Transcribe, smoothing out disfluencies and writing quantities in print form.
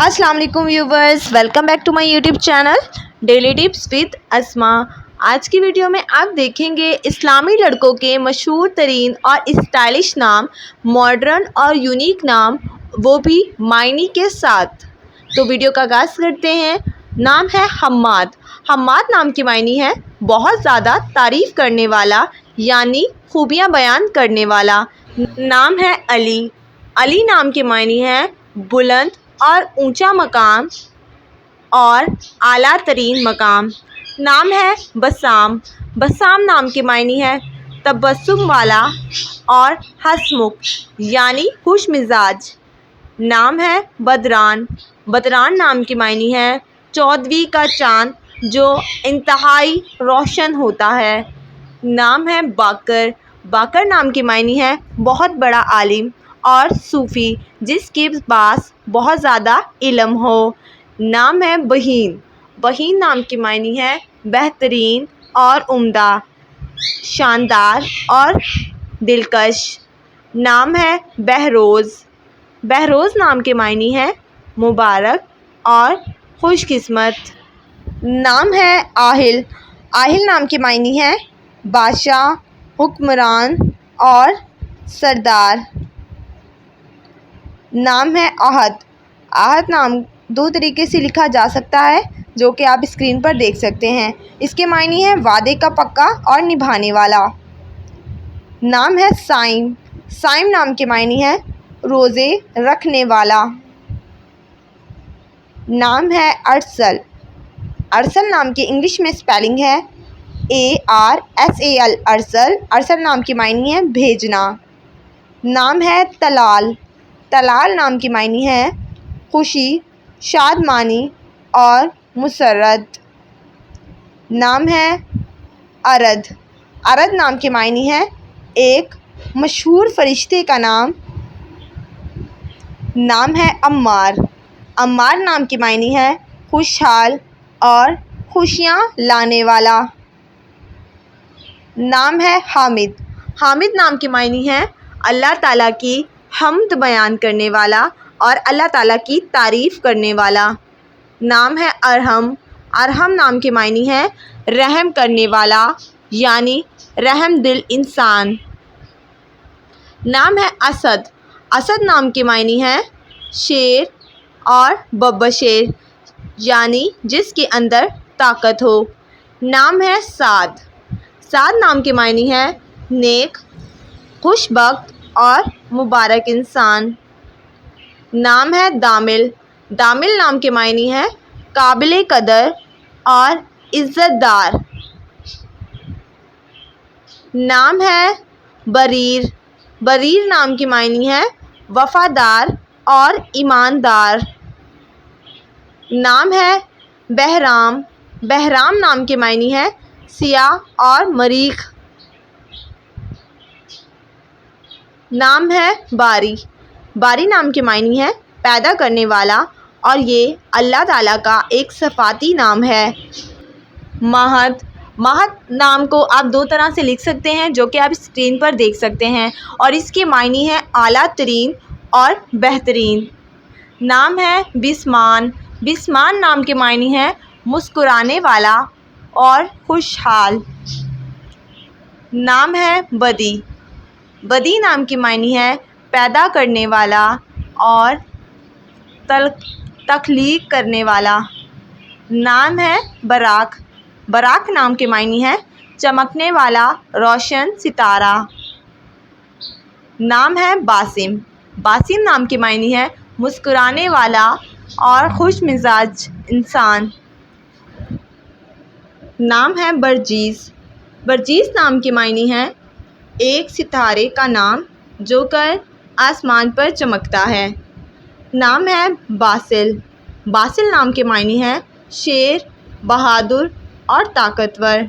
अस्सलाम वालेकुम viewers, welcome back to my YouTube channel daily tips with Asma. आज की वीडियो में आप देखेंगे इस्लामी लड़कों के मशहूर तरीन और स्टाइलिश नाम, मॉडर्न और यूनिक नाम, वो भी मायनी के साथ। तो वीडियो का आगाज़ करते हैं। नाम है हम्माद। हम्माद नाम की मायनी है बहुत ज़्यादा तारीफ़ करने वाला, यानी खूबियाँ बयान करने वाला। नाम है अली। अली नाम की मायनी है बुलंद और ऊंचा मकाम और आला तरीन मकाम। नाम है बसाम। बसाम नाम की मायनी है तबस्सुम वाला और हंसमुख, यानी खुश मिजाज। नाम है बदरान। बदरान नाम की मायनी है चौदहवीं का चाँद जो इंतहाई रोशन होता है। नाम है बाकर। बाकर नाम की मायनी है बहुत बड़ा आलिम और सूफ़ी जिसके पास बहुत ज़्यादा इल्म हो। नाम है बहीन। बहीन नाम की मायनी है बेहतरीन और उम्दा, शानदार और दिलकश। नाम है बहरोज़। बहरोज़ नाम के मायनी है मुबारक और खुशकिस्मत। नाम है आहिल। आहिल नाम की मायनी है बादशाह, हुक्मरान और सरदार। नाम है आहद। आहद नाम दो तरीके से लिखा जा सकता है जो कि आप स्क्रीन पर देख सकते हैं। इसके मायनी है वादे का पक्का और निभाने वाला। नाम है साइम। साइम नाम की मायनी है रोज़े रखने वाला। नाम है अरसल। अरसल नाम की इंग्लिश में स्पेलिंग है ARSAL अरसल। अरसल नाम की मायनी है भेजना। नाम है तलाल। तलाल नाम की मायनी है खुशी, शादमानी और मुसर्रत। नाम है अरद। अरद नाम की मायनी है एक मशहूर फरिश्ते का नाम। नाम है अम्मार। अम्मार नाम की मायनी है खुशहाल और खुशियाँ लाने वाला। नाम है हामिद। हामिद नाम की मायनी है अल्लाह ताला की हम्द बयान करने वाला और अल्लाह ताला की तारीफ़ करने वाला। नाम है अरहम। अरहम नाम की मायनी है रहम करने वाला, यानी रहम दिल इंसान। नाम है असद। असद नाम की मायनी है शेर और बब्बशेर, यानी जिसके अंदर ताकत हो। नाम है साद। साद नाम की मायनी है नेक, खुशबख्त और मुबारक इंसान। नाम है दामिल। दामिल नाम की मायनी है काबिल कदर और इज़्ज़तदार। नाम है बरीर। बरीर नाम की मायनी है वफ़ादार और ईमानदार। नाम है बहराम। बहराम नाम की मायनी है सियाह और मरीख। नाम है बारी। बारी नाम की मायनी है पैदा करने वाला और ये अल्लाह ताला का एक सफ़ाती नाम है। महद। महद नाम को आप दो तरह से लिख सकते हैं जो कि आप स्क्रीन पर देख सकते हैं, और इसकी मायनी है आला तरीन और बेहतरीन। नाम है बिस्मान। बिस्मान नाम की मायनी है मुस्कुराने वाला और खुशहाल। नाम है बदी। बदी नाम की मायनी है पैदा करने वाला और तख्लीक करने वाला। नाम है बराक। बराक नाम की मायनी है चमकने वाला रोशन सितारा। नाम है बासिम। बासिम नाम की मायनी है मुस्कुराने वाला और खुश मिजाज इंसान। नाम है बरजीज़। बरजीज़ नाम की मायनी है एक सितारे का नाम जो कर आसमान पर चमकता है। नाम है बासिल। बासिल नाम की मायनी है शेर, बहादुर और ताकतवर।